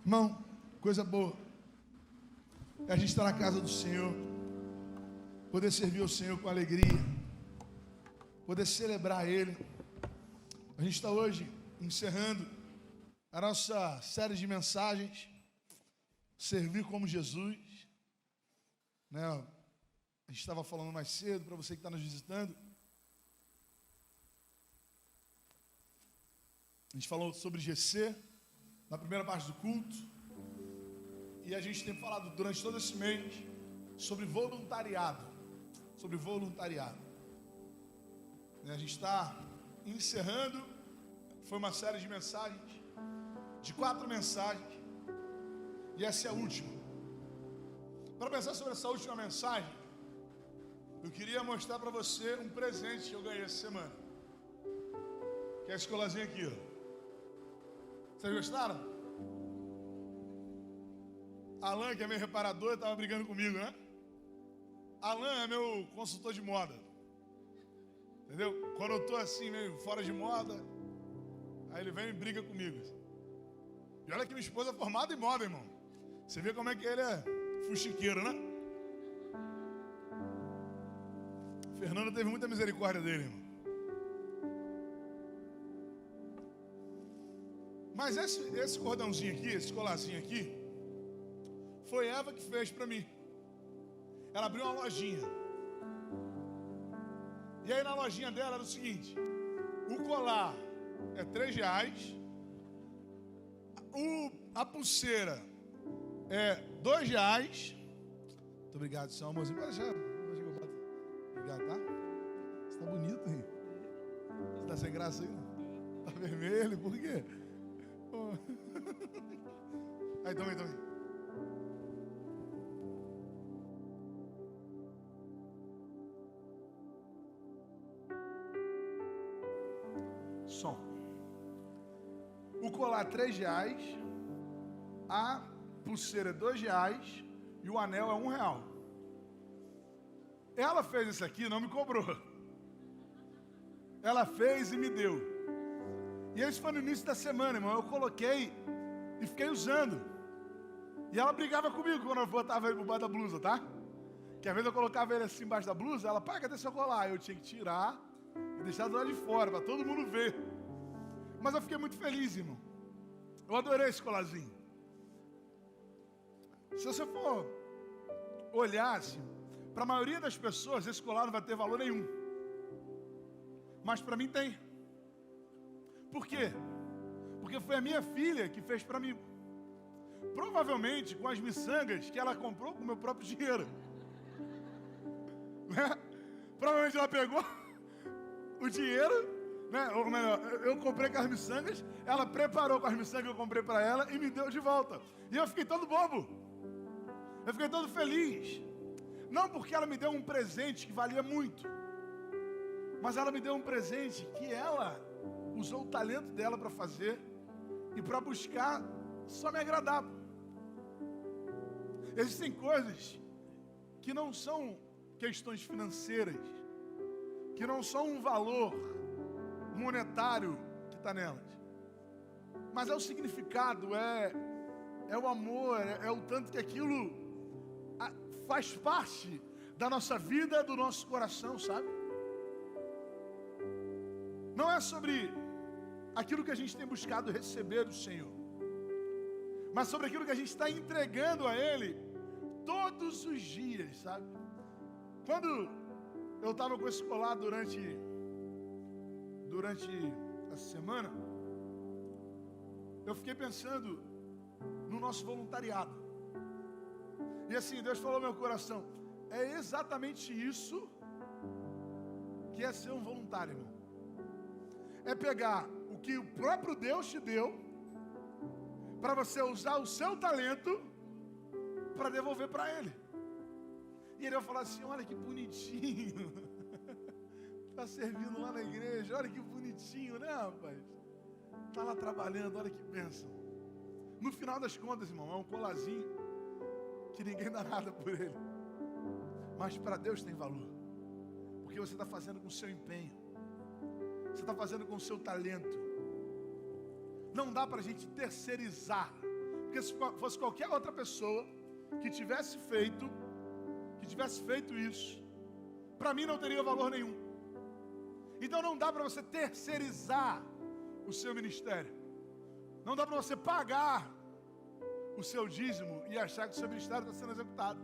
Irmão, coisa boa é a gente estar na casa do Senhor, poder servir ao Senhor com alegria, poder celebrar Ele. A gente está hoje encerrando a nossa série de mensagens, Servir como Jesus, né? A gente estava falando mais cedo, para você que está nos visitando, a gente falou sobre GC, na primeira parte do culto, e a gente tem falado durante todo esse mês sobre voluntariado, A gente está encerrando, foi uma série de mensagens, de 4 mensagens, e essa é a última. Para pensar sobre essa última mensagem, eu queria mostrar para você um presente que eu ganhei essa semana, que é a escolazinha aqui, ó. Vocês gostaram? Alan, que é meu reparador, estava brigando comigo, né? Alan é meu consultor de moda. Entendeu? Quando eu estou assim, meio fora de moda, aí ele vem e briga comigo. E olha que minha esposa é formada em moda, irmão. Você vê como é que ele é fuxiqueiro, né? Fernando teve muita misericórdia dele, irmão. Mas esse cordãozinho aqui, esse colarzinho aqui, foi Eva que fez para mim. Ela abriu uma lojinha. E aí na lojinha dela era o seguinte: o colar é R$3, a pulseira é R$2. Muito obrigado, seu amorzinho. Pode deixar. Obrigado, tá? Você tá bonito, hein? Você tá sem graça aí? Tá vermelho, por quê? Aí, toma aí. Som. O colar R$3, a pulseira é R$2 e o anel é R$1. Ela fez isso aqui, não me cobrou. Ela fez e me deu. E isso foi no início da semana, irmão. Eu coloquei e fiquei usando. E ela brigava comigo quando eu botava ele por baixo da blusa, tá? Que às vezes eu colocava ele assim embaixo da blusa, ela, pai, cadê seu colar? Eu tinha que tirar e deixar do lado de fora, para todo mundo ver. Mas eu fiquei muito feliz, irmão. Eu adorei esse colarzinho. Se você for olhar assim, para a maioria das pessoas, esse colar não vai ter valor nenhum. Mas para mim tem. Por quê? Porque foi a minha filha que fez para mim. Provavelmente com as miçangas que ela comprou com o meu próprio dinheiro. Né? Provavelmente ela pegou o dinheiro, né? Ou melhor, eu comprei com as miçangas, ela preparou com as miçangas que eu comprei para ela e me deu de volta. E eu fiquei todo bobo. Eu fiquei todo feliz. Não porque ela me deu um presente que valia muito, mas ela me deu um presente que ela usou o talento dela para fazer e para buscar só me agradar. Existem coisas que não são questões financeiras, que não são um valor monetário que está nelas, mas é o significado, é o amor, é o tanto que aquilo faz parte da nossa vida, do nosso coração, sabe? Não é sobre aquilo que a gente tem buscado receber do Senhor, mas sobre aquilo que a gente está entregando a Ele todos os dias, sabe? Quando eu estava com esse colar durante essa semana, eu fiquei pensando no nosso voluntariado. E assim, Deus falou no meu coração, é exatamente isso que é ser um voluntário, irmão. É pegar o que o próprio Deus te deu, para você usar o seu talento para devolver para Ele. E Ele vai falar assim, olha que bonitinho, está servindo lá na igreja, olha que bonitinho, né, rapaz? Está lá trabalhando, olha que bênção. No final das contas, irmão, é um colarzinho que ninguém dá nada por ele, mas para Deus tem valor, porque você está fazendo com o seu empenho, você está fazendo com o seu talento. Não dá para a gente terceirizar, Porque se fosse qualquer outra pessoa que tivesse feito isso, para mim não teria valor nenhum. Então não dá para você terceirizar o seu ministério. Não dá para você pagar o seu dízimo e achar que o seu ministério está sendo executado.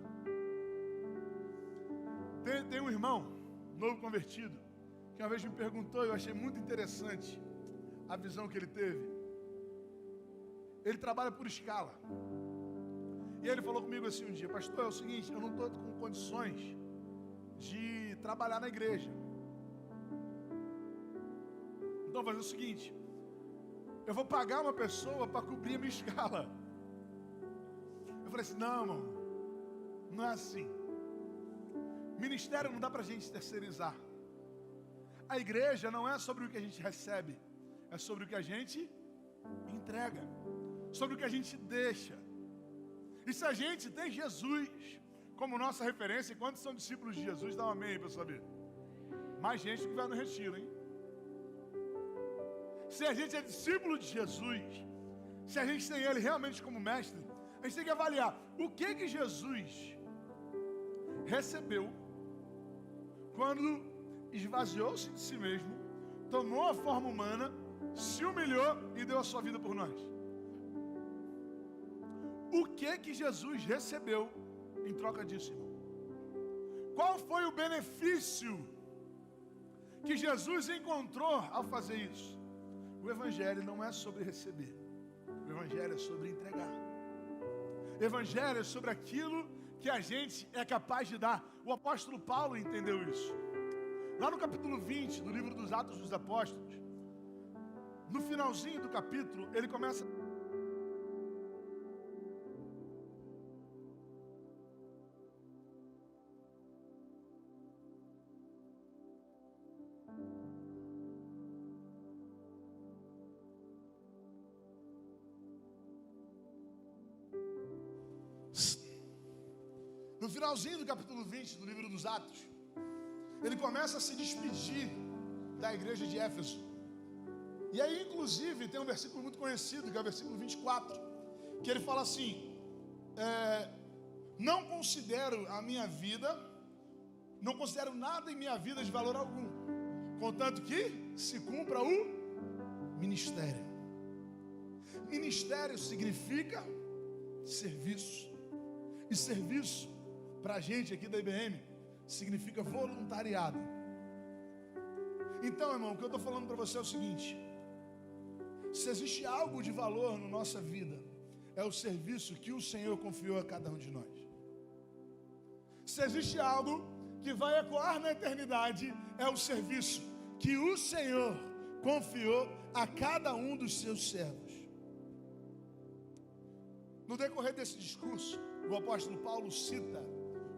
Tem um irmão, novo convertido, que uma vez me perguntou, e eu achei muito interessante a visão que ele teve. Ele trabalha por escala. E ele falou comigo assim um dia: pastor, é o seguinte, eu não estou com condições de trabalhar na igreja. Então vou fazer o seguinte, eu vou pagar uma pessoa para cobrir a minha escala. Eu falei assim: não, irmão, não é assim. Ministério não dá para a gente terceirizar. A igreja não é sobre o que a gente recebe, é sobre o que a gente entrega, sobre o que a gente deixa. E se a gente tem Jesus como nossa referência, e quantos são discípulos de Jesus? Dá um amém aí para eu saber. Mais gente que vai no retiro, hein? Se a gente é discípulo de Jesus, se a gente tem Ele realmente como mestre, a gente tem que avaliar o que Jesus recebeu quando esvaziou-se de si mesmo, tomou a forma humana, se humilhou e deu a sua vida por nós. O que Jesus recebeu em troca disso, irmão? Qual foi o benefício que Jesus encontrou ao fazer isso? O Evangelho não é sobre receber. O Evangelho é sobre entregar. O Evangelho é sobre aquilo que a gente é capaz de dar. O apóstolo Paulo entendeu isso. Lá no capítulo 20 do livro dos Atos dos Apóstolos, no finalzinho do capítulo, ele começa... No finalzinho do capítulo 20 do livro dos Atos, ele começa a se despedir da igreja de Éfeso. E aí, inclusive, tem um versículo muito conhecido, que é o versículo 24, que ele fala assim: não considero a minha vida, não considero nada em minha vida de valor algum, contanto que se cumpra o ministério. Ministério significa serviço. E serviço, para a gente aqui da IBM, significa voluntariado. Então, irmão, o que eu estou falando para você é o seguinte: se existe algo de valor na nossa vida, é o serviço que o Senhor confiou a cada um de nós. Se existe algo que vai ecoar na eternidade, é o serviço que o Senhor confiou a cada um dos seus servos. No decorrer desse discurso, o apóstolo Paulo cita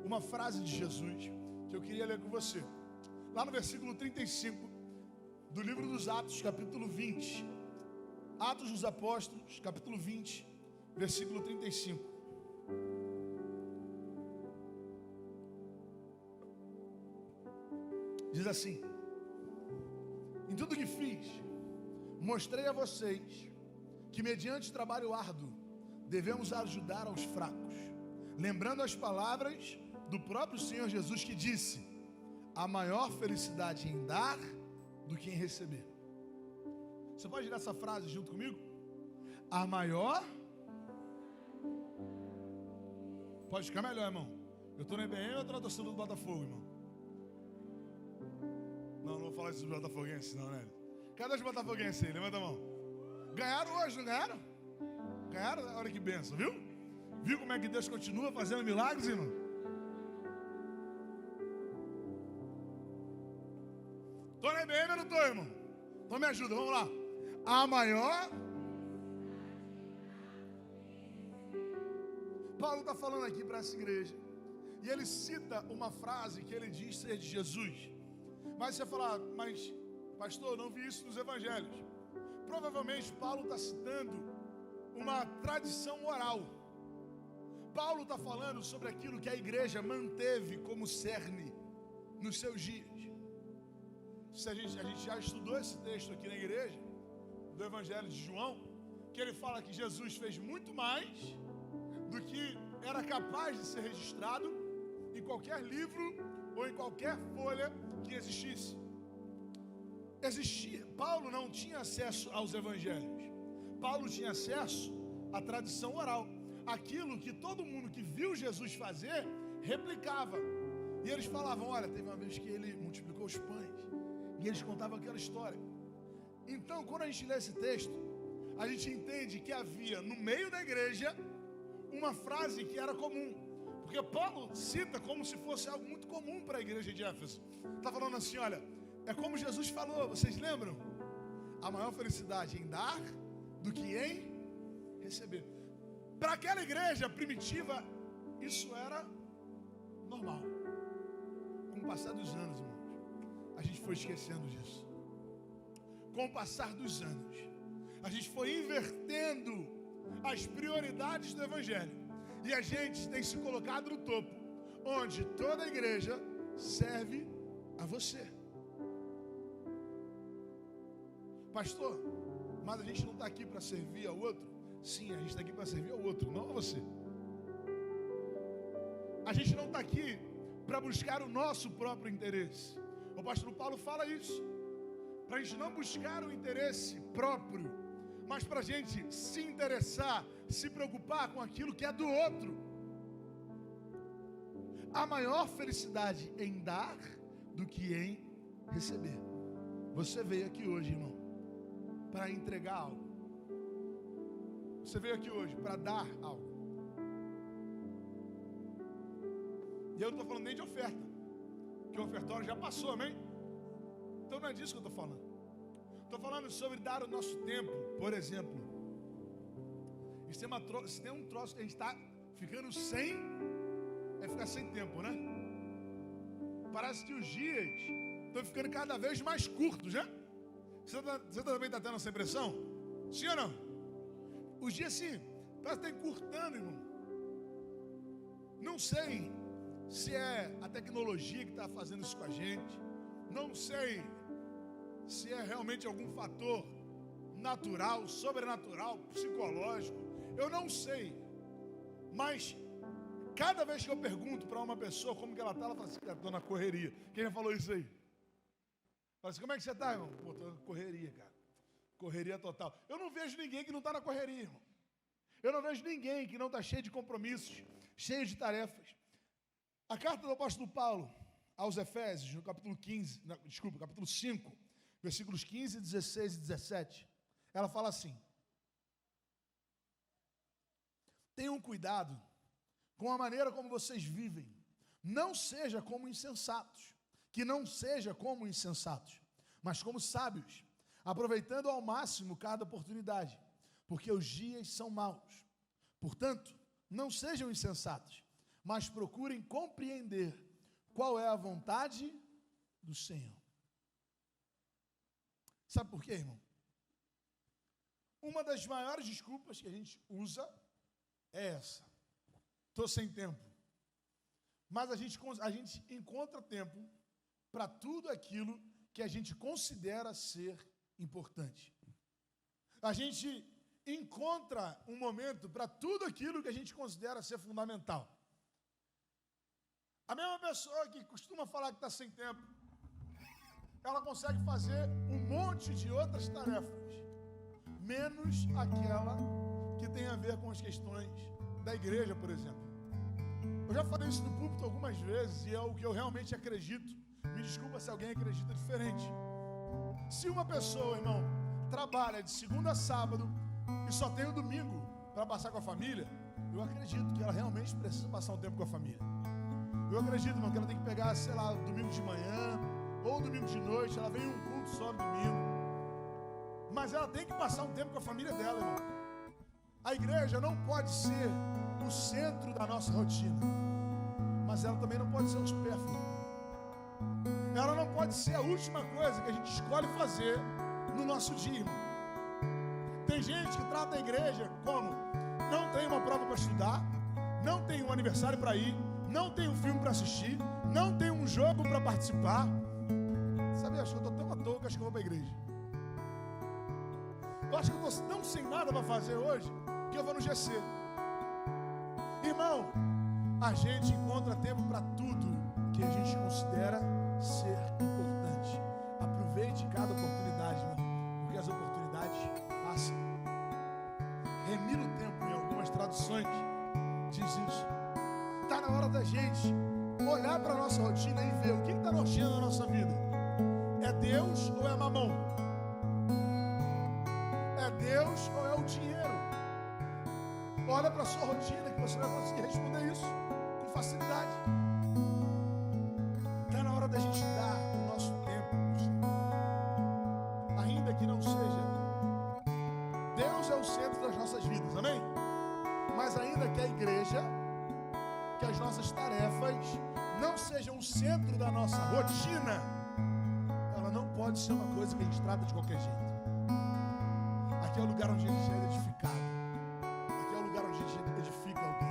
uma frase de Jesus que eu queria ler com você. Lá no versículo 35 do livro dos Atos, capítulo 20. Atos dos Apóstolos, capítulo 20, versículo 35. Diz assim: em tudo que fiz, mostrei a vocês que mediante trabalho árduo devemos ajudar aos fracos, lembrando as palavras do próprio Senhor Jesus, que disse: há maior felicidade em dar do que em receber. Você pode ler essa frase junto comigo? A maior... Pode ficar melhor, irmão. Eu estou na IBM ou estou na torcida do Botafogo, irmão? Não vou falar isso dos botafoguenses não, né? Cadê os botafoguenses aí? Levanta a mão. Ganharam hoje, não ganharam? Ganharam? Olha que bênção, viu? Viu como é que Deus continua fazendo milagres, irmão? Estou na IBM ou não estou, irmão? Então me ajuda, vamos lá. A maior... Paulo está falando aqui para essa igreja, e ele cita uma frase que ele diz ser de Jesus. Mas você fala: mas pastor, eu não vi isso nos evangelhos. Provavelmente Paulo está citando uma tradição oral. Paulo está falando sobre aquilo que a igreja manteve como cerne nos seus dias. A gente já estudou esse texto aqui na igreja, do Evangelho de João, que ele fala que Jesus fez muito mais do que era capaz de ser registrado em qualquer livro ou em qualquer folha que existisse. Paulo não tinha acesso aos evangelhos. Paulo tinha acesso à tradição oral. Aquilo que todo mundo que viu Jesus fazer, replicava. E eles falavam, olha, teve uma vez que ele multiplicou os pães. E eles contavam aquela história. Então, quando a gente lê esse texto, a gente entende que havia no meio da igreja uma frase que era comum. Porque Paulo cita como se fosse algo muito comum para a igreja de Éfeso. Está falando assim, olha, é como Jesus falou, vocês lembram? A maior felicidade em dar do que em receber. Para aquela igreja primitiva, isso era normal. Com o passar dos anos, irmãos, a gente foi esquecendo disso. Com o passar dos anos, a gente foi invertendo as prioridades do evangelho. E a gente tem se colocado no topo, onde toda a igreja serve a você. Pastor, mas a gente não está aqui para servir ao outro? Sim, a gente está aqui para servir ao outro, não a você. A gente não está aqui para buscar o nosso próprio interesse. O pastor Paulo fala isso. Para a gente não buscar o interesse próprio, mas para a gente se interessar, se preocupar com aquilo que é do outro. Há maior felicidade em dar do que em receber. Você veio aqui hoje, irmão, para entregar algo. Você veio aqui hoje para dar algo. E eu não estou falando nem de oferta, que o ofertório já passou, amém? Então não é disso que eu estou falando. Estou falando sobre dar o nosso tempo, por exemplo. Se tem um troço que a gente está ficando sem, é ficar sem tempo, né? Parece que os dias estão ficando cada vez mais curtos, né? Você também está tendo essa impressão? Sim ou não? Os dias sim, parece que está encurtando, irmão. Não sei se é a tecnologia que está fazendo isso com a gente. Não sei se é realmente algum fator natural, sobrenatural, psicológico. Eu não sei. Mas cada vez que eu pergunto para uma pessoa como que ela está, ela fala assim, cara, estou na correria. Quem já falou isso aí? Fala assim, como é que você está, irmão? Pô, estou na correria, cara. Correria total. Eu não vejo ninguém que não está na correria, irmão. Eu não vejo ninguém que não está cheio de compromissos, cheio de tarefas. A carta do apóstolo Paulo aos Efésios, no capítulo 5, versículos 15, 16 e 17, ela fala assim: tenham cuidado com a maneira como vocês vivem, não seja como insensatos, mas como sábios, aproveitando ao máximo cada oportunidade, porque os dias são maus. Portanto, não sejam insensatos, mas procurem compreender qual é a vontade do Senhor. Sabe por quê, irmão? Uma das maiores desculpas que a gente usa é essa: estou sem tempo. Mas a gente encontra tempo para tudo aquilo que a gente considera ser importante. A gente encontra um momento para tudo aquilo que a gente considera ser fundamental. A mesma pessoa que costuma falar que está sem tempo, ela consegue fazer um monte de outras tarefas, menos aquela que tem a ver com as questões da igreja, por exemplo. Eu já falei isso no púlpito algumas vezes e é o que eu realmente acredito. Me desculpa se alguém acredita diferente. Se uma pessoa, irmão, trabalha de segunda a sábado e só tem o domingo para passar com a família, eu acredito que ela realmente precisa passar um tempo com a família. Eu acredito, irmão, que ela tem que pegar, sei lá, domingo de manhã ou domingo de noite, ela vem em um culto só no domingo. Mas ela tem que passar um tempo com a família dela, irmão. A igreja não pode ser o centro da nossa rotina, mas ela também não pode ser um supérfluo. Ela não pode ser a última coisa que a gente escolhe fazer no nosso dia, irmão. Tem gente que trata a igreja como não tem uma prova para estudar, não tem um aniversário para ir, não tem um filme para assistir, não tem um jogo para participar. Sabe, acho que eu estou tão à toa que acho que eu vou para a igreja. Eu acho que eu estou tão sem nada para fazer hoje que eu vou no GC. Irmão, a gente encontra tempo para tudo que a gente considera ser importante. Aproveite cada oportunidade, irmão, porque as oportunidades passam. Remira o tempo, em algumas traduções diz isso. Está na hora da gente olhar para a nossa rotina e ver o que está norteando a nossa vida. É Deus ou é mamão? É Deus ou é o dinheiro? Olha para a sua rotina que você vai conseguir responder isso com facilidade. Está na hora da gente dar o nosso tempo, ainda que não seja. Deus é o centro das nossas vidas, amém? Mas ainda que a igreja, que as nossas tarefas não sejam o centro da nossa rotina, ela não pode ser uma coisa que a gente trata de qualquer jeito. Aqui é o lugar onde a gente é edificado. Aqui é o lugar onde a gente edifica alguém.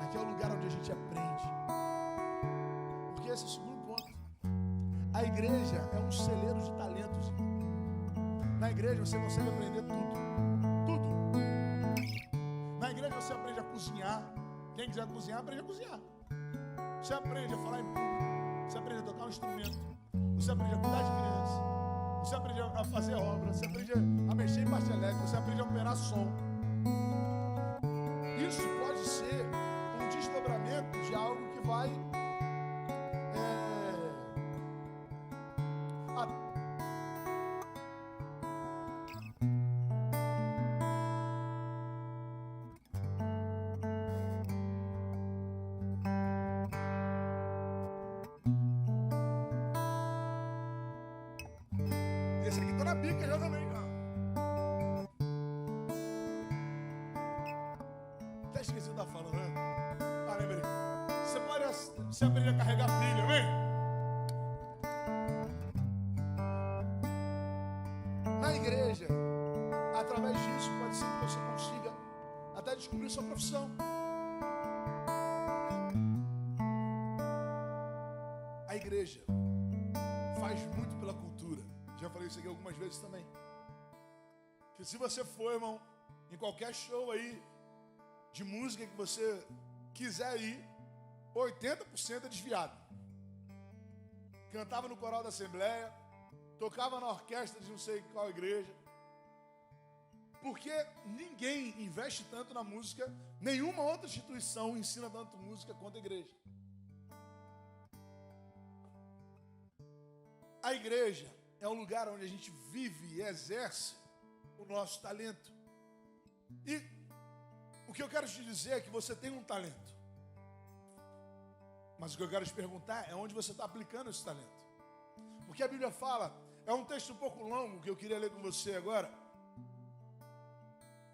Aqui é o lugar onde a gente aprende. Porque esse é o segundo ponto. A igreja é um celeiro de talentos, irmão. Na igreja você consegue aprender tudo. Tudo. Na igreja você aprende a cozinhar. Quem quiser cozinhar, aprende a cozinhar. Você aprende a falar em público. Você aprende a tocar um instrumento. Você aprende a cuidar de criança. Você aprende a fazer obra. Você aprende a mexer em parte elétrica. Você aprende a operar som. Isso pode ser um desdobramento de algo que vai esse aqui tô na bica já também, cara. Até esqueci o que eu tava falando, né? Ah, lembrei. Você aprende a carregar pilha, amém? Na igreja, através disso, pode ser que você consiga até descobrir sua profissão. A igreja faz muito pela cultura. Já falei isso aqui algumas vezes também. Que se você for, irmão, em qualquer show aí de música que você quiser ir, 80% é desviado. Cantava no coral da Assembleia, tocava na orquestra de não sei qual igreja. Porque ninguém investe tanto na música, nenhuma outra instituição ensina tanto música quanto a igreja. A igreja é um lugar onde a gente vive e exerce o nosso talento. E o que eu quero te dizer é que você tem um talento. Mas o que eu quero te perguntar é onde você está aplicando esse talento. Porque a Bíblia fala, é um texto um pouco longo que eu queria ler com você agora.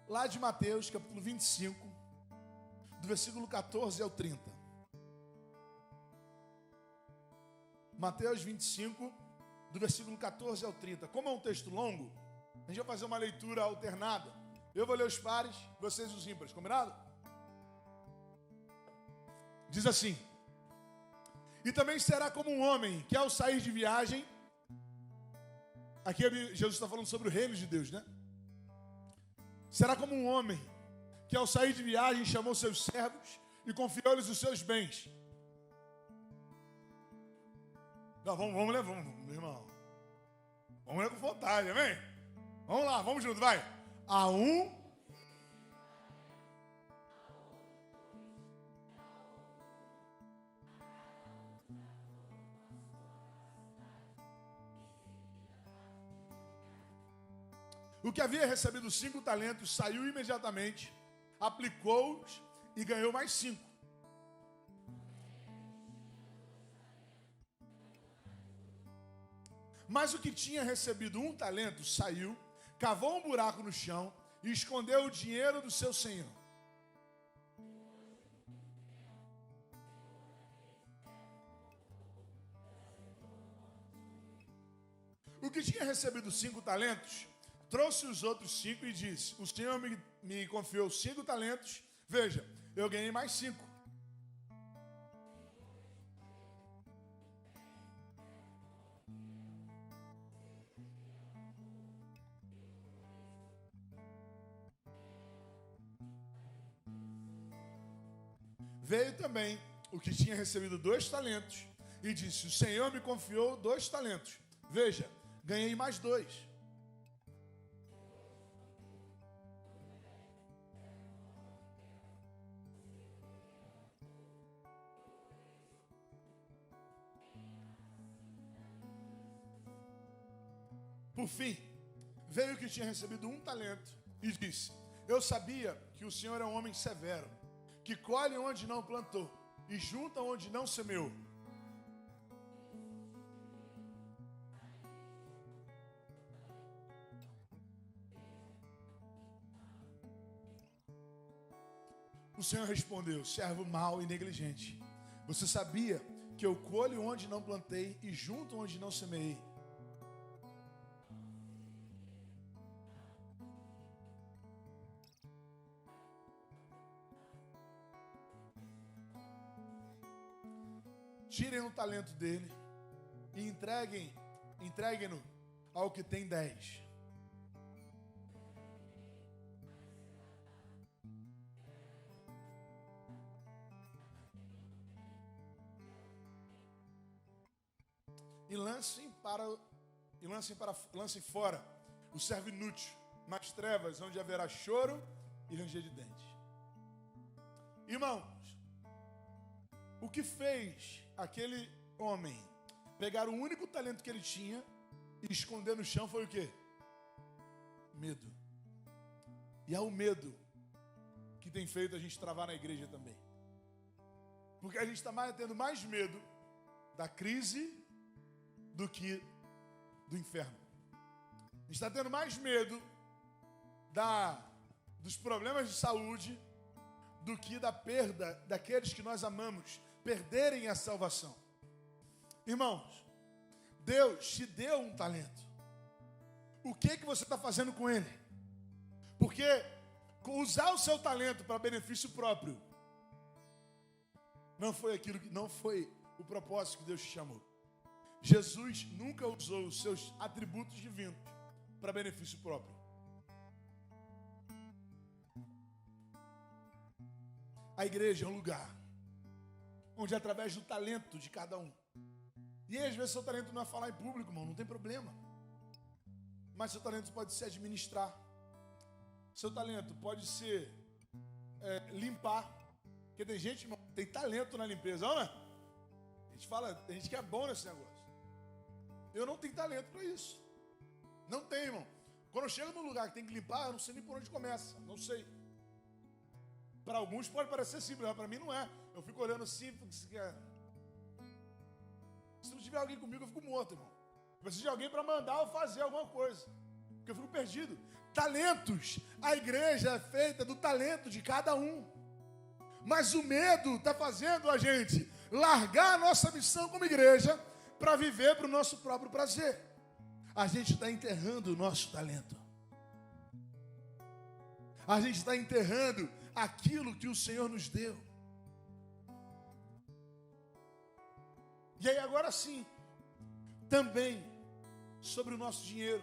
Lá de Mateus, capítulo 25, do versículo 14 ao 30. Mateus 25, do versículo 14 ao 30. Como é um texto longo, a gente vai fazer uma leitura alternada. Eu vou ler os pares, vocês os ímpares, combinado? Diz assim: e também será como um homem que ao sair de viagem, aqui Jesus está falando sobre o reino de Deus, né? Será como um homem que ao sair de viagem chamou seus servos e confiou-lhes os seus bens. Não, vamos ler, meu irmão. Vamos ler com vontade, amém? Vamos lá, vamos junto, vai. A um. O que havia recebido 5 talentos saiu imediatamente, aplicou-os e ganhou mais 5. Mas o que tinha recebido 1 talento saiu, cavou um buraco no chão e escondeu o dinheiro do seu senhor. O que tinha recebido 5 talentos trouxe os outros 5 e disse: o Senhor me confiou 5 talentos, veja, eu ganhei mais 5. veio também o que tinha recebido 2 talentos e disse: o Senhor me confiou 2 talentos. Veja, ganhei mais 2. Por fim, veio o que tinha recebido 1 talento e disse: eu sabia que o Senhor é um homem severo, que colhe onde não plantou e junta onde não semeou. O Senhor respondeu: servo mau e negligente, você sabia que eu colho onde não plantei e junto onde não semeei. Tirem o talento dele e entreguem-no ao que tem 10. E lancem fora o servo inútil nas trevas, onde haverá choro e ranger de dentes. Irmãos, o que fez aquele homem pegar o único talento que ele tinha e esconder no chão foi o quê? Medo. E é o medo que tem feito a gente travar na igreja também. Porque a gente está tendo mais medo da crise do que do inferno. A gente está tendo mais medo dos problemas de saúde do que da perda daqueles que nós amamos perderem a salvação. Irmãos, Deus te deu um talento. O que você está fazendo com ele? Porque usar o seu talento para benefício próprio não foi o propósito que Deus te chamou. Jesus nunca usou os seus atributos divinos para benefício próprio. A igreja é um lugar onde através do talento de cada um. E aí, às vezes seu talento não é falar em público, irmão, não tem problema. Mas seu talento pode ser administrar. Seu talento pode ser limpar. Porque tem gente, irmão, tem talento na limpeza, não é? Tem gente que é bom nesse negócio. Eu não tenho talento para isso. Não tenho, irmão. Quando eu chego num lugar que tem que limpar, eu não sei nem por onde começa. Não sei. Para alguns pode parecer simples, mas para mim não é. Eu fico olhando assim, se não tiver alguém comigo, eu fico morto, irmão. Eu preciso de alguém para mandar eu fazer alguma coisa. Porque eu fico perdido. Talentos. A igreja é feita do talento de cada um. Mas o medo está fazendo a gente largar a nossa missão como igreja para viver para o nosso próprio prazer. A gente está enterrando o nosso talento. A gente está enterrando aquilo que o Senhor nos deu. E aí agora sim, também sobre o nosso dinheiro.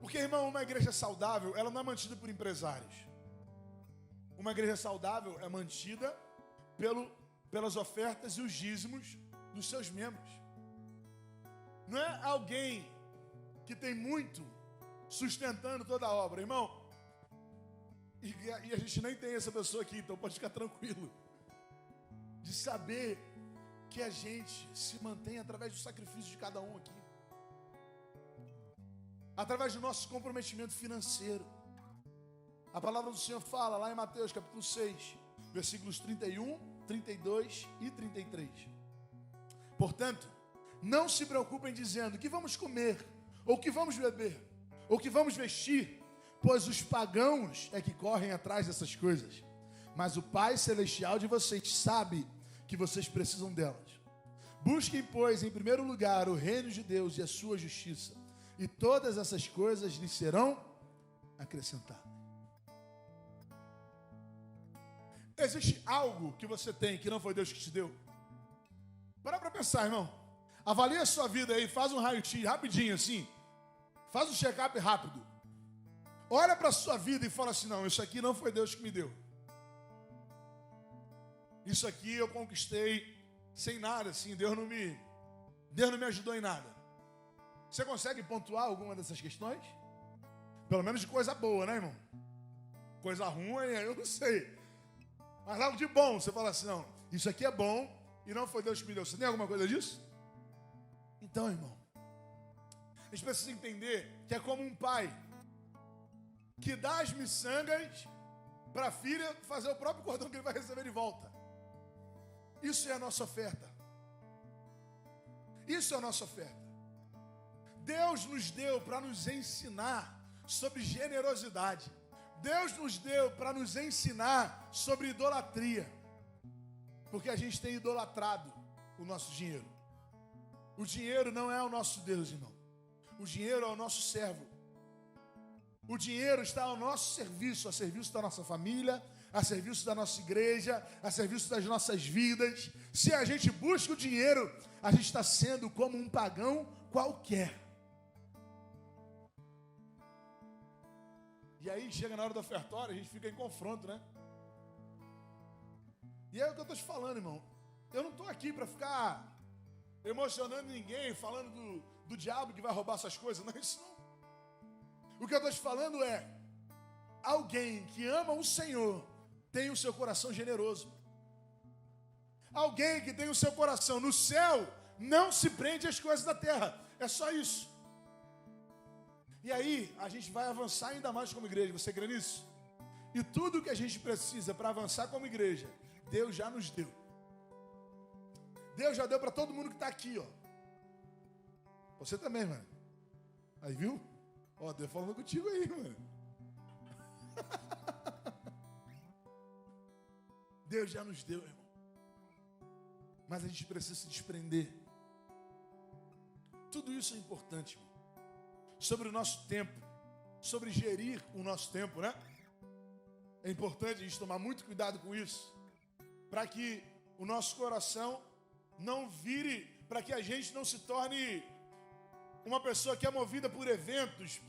Porque, irmão, uma igreja saudável, ela não é mantida por empresários. Uma igreja saudável é mantida pelas ofertas e os dízimos dos seus membros. Não é alguém que tem muito sustentando toda a obra, irmão. E a gente nem tem essa pessoa aqui, então pode ficar tranquilo. De saber que a gente se mantém através do sacrifício de cada um aqui. Através do nosso comprometimento financeiro. A palavra do Senhor fala lá em Mateus capítulo 6, versículos 31, 32 e 33. Portanto, não se preocupem dizendo que vamos comer, ou que vamos beber, ou que vamos vestir, pois os pagãos é que correm atrás dessas coisas. Mas o Pai Celestial de vocês sabe que vocês precisam delas. Busquem, pois, em primeiro lugar o reino de Deus e a sua justiça, e todas essas coisas lhes serão acrescentadas. Existe algo que você tem que não foi Deus que te deu? Para pensar, irmão. Avalie a sua vida aí, faz um raio-x rapidinho assim. Faz um check-up rápido. Olha para a sua vida e fala assim: não, isso aqui não foi Deus que me deu. Isso aqui eu conquistei sem nada, assim, Deus não me ajudou em nada. Você consegue pontuar alguma dessas questões? Pelo menos de coisa boa, né, irmão? Coisa ruim, eu não sei. Mas algo de bom, você fala assim, não, isso aqui é bom e não foi Deus que me deu. Você tem alguma coisa disso? Então, irmão, a gente precisa entender que é como um pai que dá as miçangas para a filha fazer o próprio cordão que ele vai receber de volta. Isso é a nossa oferta. Isso é a nossa oferta. Deus nos deu para nos ensinar sobre generosidade. Deus nos deu para nos ensinar sobre idolatria. Porque a gente tem idolatrado o nosso dinheiro. O dinheiro não é o nosso Deus, irmão. O dinheiro é o nosso servo. O dinheiro está ao nosso serviço, a serviço da nossa família, a serviço da nossa igreja, a serviço das nossas vidas. Se a gente busca o dinheiro, a gente está sendo como um pagão qualquer. E aí chega na hora do ofertório, a gente fica em confronto, né? E é o que eu estou te falando, irmão. Eu não estou aqui para ficar emocionando ninguém, falando do diabo que vai roubar essas coisas. Não é isso não. O que eu estou te falando é, alguém que ama o Senhor tem o seu coração generoso. Alguém que tem o seu coração no céu não se prende às coisas da terra. É só isso. E aí, a gente vai avançar ainda mais como igreja. Você crê nisso? E tudo que a gente precisa para avançar como igreja, Deus já nos deu. Deus já deu para todo mundo que está aqui, ó. Você também, mano. Aí, viu? Ó, Deus falando contigo aí, mano. Deus já nos deu, irmão. Mas a gente precisa se desprender. Tudo isso é importante, irmão. Sobre o nosso tempo, sobre gerir o nosso tempo, né? É importante a gente tomar muito cuidado com isso, para que o nosso coração não vire, para que a gente não se torne uma pessoa que é movida por eventos,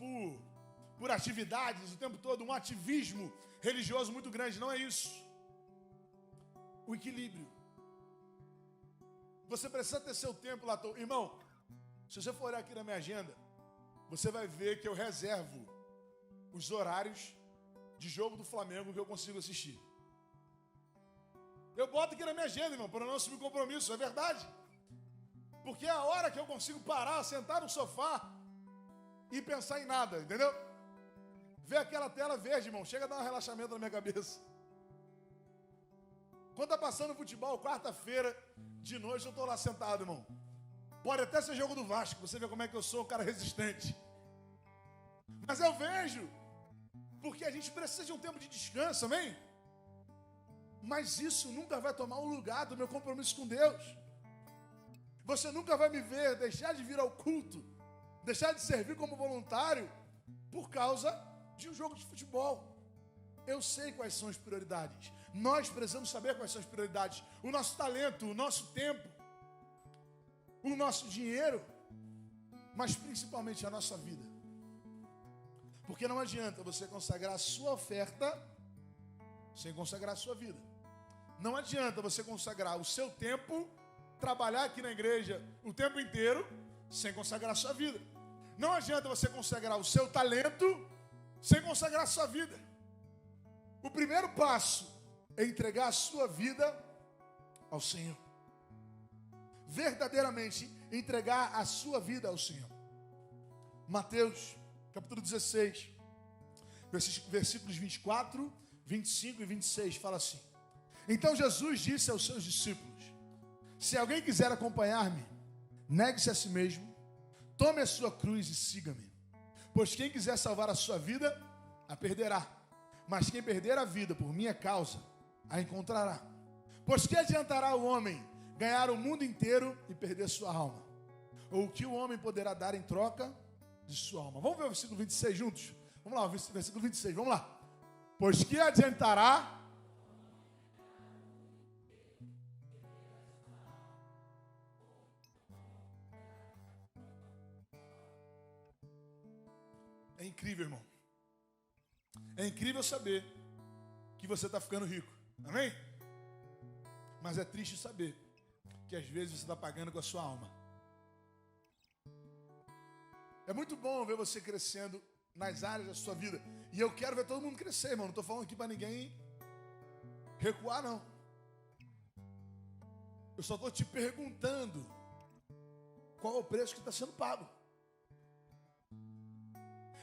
por atividades o tempo todo, um ativismo religioso muito grande. Não é isso. O equilíbrio. Você precisa ter seu tempo lá. Irmão, se você for olhar aqui na minha agenda, você vai ver que eu reservo os horários de jogo do Flamengo que eu consigo assistir. Eu boto aqui na minha agenda, irmão, para não assumir compromisso, é verdade. Porque é a hora que eu consigo parar, sentar no sofá e pensar em nada, entendeu? Ver aquela tela verde, irmão, chega a dar um relaxamento na minha cabeça. Quando tá passando futebol, quarta-feira, de noite, eu tô lá sentado, irmão. Pode até ser jogo do Vasco, você vê como é que eu sou um cara resistente. Mas eu vejo, porque a gente precisa de um tempo de descanso, amém? Mas isso nunca vai tomar o lugar do meu compromisso com Deus. Você nunca vai me ver deixar de vir ao culto, deixar de servir como voluntário, por causa de um jogo de futebol. Eu sei quais são as prioridades. Nós precisamos saber quais são as prioridades. O nosso talento, o nosso tempo, o nosso dinheiro, mas principalmente a nossa vida. Porque não adianta você consagrar a sua oferta sem consagrar a sua vida. Não adianta você consagrar o seu tempo, trabalhar aqui na igreja o tempo inteiro, sem consagrar a sua vida. Não adianta você consagrar o seu talento sem consagrar a sua vida. O primeiro passo é entregar a sua vida ao Senhor. Verdadeiramente entregar a sua vida ao Senhor. Mateus, capítulo 16, versículos 24, 25 e 26, fala assim: Então Jesus disse aos seus discípulos: Se alguém quiser acompanhar-me, negue-se a si mesmo, tome a sua cruz e siga-me. Pois quem quiser salvar a sua vida, a perderá. Mas quem perder a vida por minha causa, a encontrará. Pois que adiantará o homem ganhar o mundo inteiro e perder sua alma? Ou o que o homem poderá dar em troca de sua alma? Vamos ver o versículo 26 juntos? Vamos lá, o versículo 26, vamos lá. Pois que adiantará É incrível, irmão. É incrível saber que você está ficando rico. Amém? Mas é triste saber que às vezes você está pagando com a sua alma. É muito bom ver você crescendo nas áreas da sua vida. E eu quero ver todo mundo crescer, irmão. Não estou falando aqui para ninguém recuar, não. Eu só estou te perguntando qual é o preço que está sendo pago.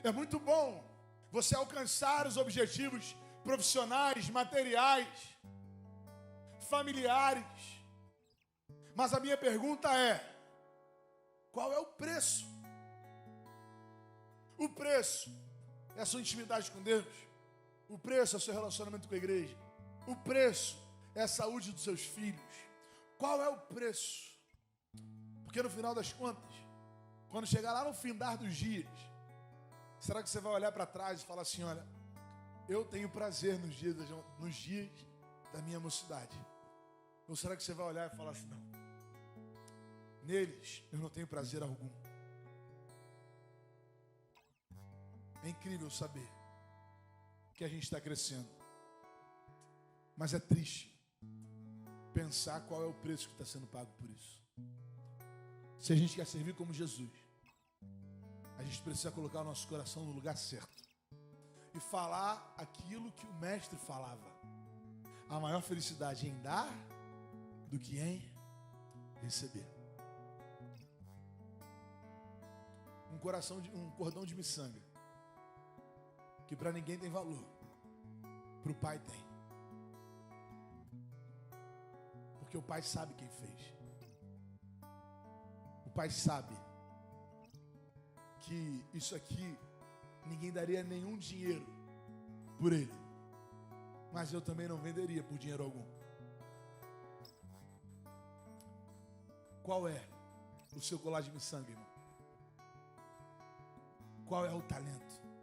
É muito bom você alcançar os objetivos profissionais, materiais, familiares. Mas a minha pergunta é: qual é o preço? O preço é a sua intimidade com Deus. O preço é o seu relacionamento com a igreja. O preço é a saúde dos seus filhos. Qual é o preço? Porque no final das contas, quando chegar lá no findar dos dias, será que você vai olhar para trás e falar assim: olha, eu tenho prazer nos dias da minha mocidade? Ou será que você vai olhar e falar assim: não, neles eu não tenho prazer algum? É incrível saber que a gente está crescendo, mas é triste pensar qual é o preço que está sendo pago por isso. Se a gente quer servir como Jesus, a gente precisa colocar o nosso coração no lugar certo e falar aquilo que o mestre falava: a maior felicidade é em dar do que em receber. Um cordão de miçanga que para ninguém tem valor, para o pai tem, porque o pai sabe quem fez. O pai sabe que isso aqui ninguém daria nenhum dinheiro por ele, mas eu também não venderia por dinheiro algum. Qual é o seu colar de miçanga, irmão? Qual é o talento?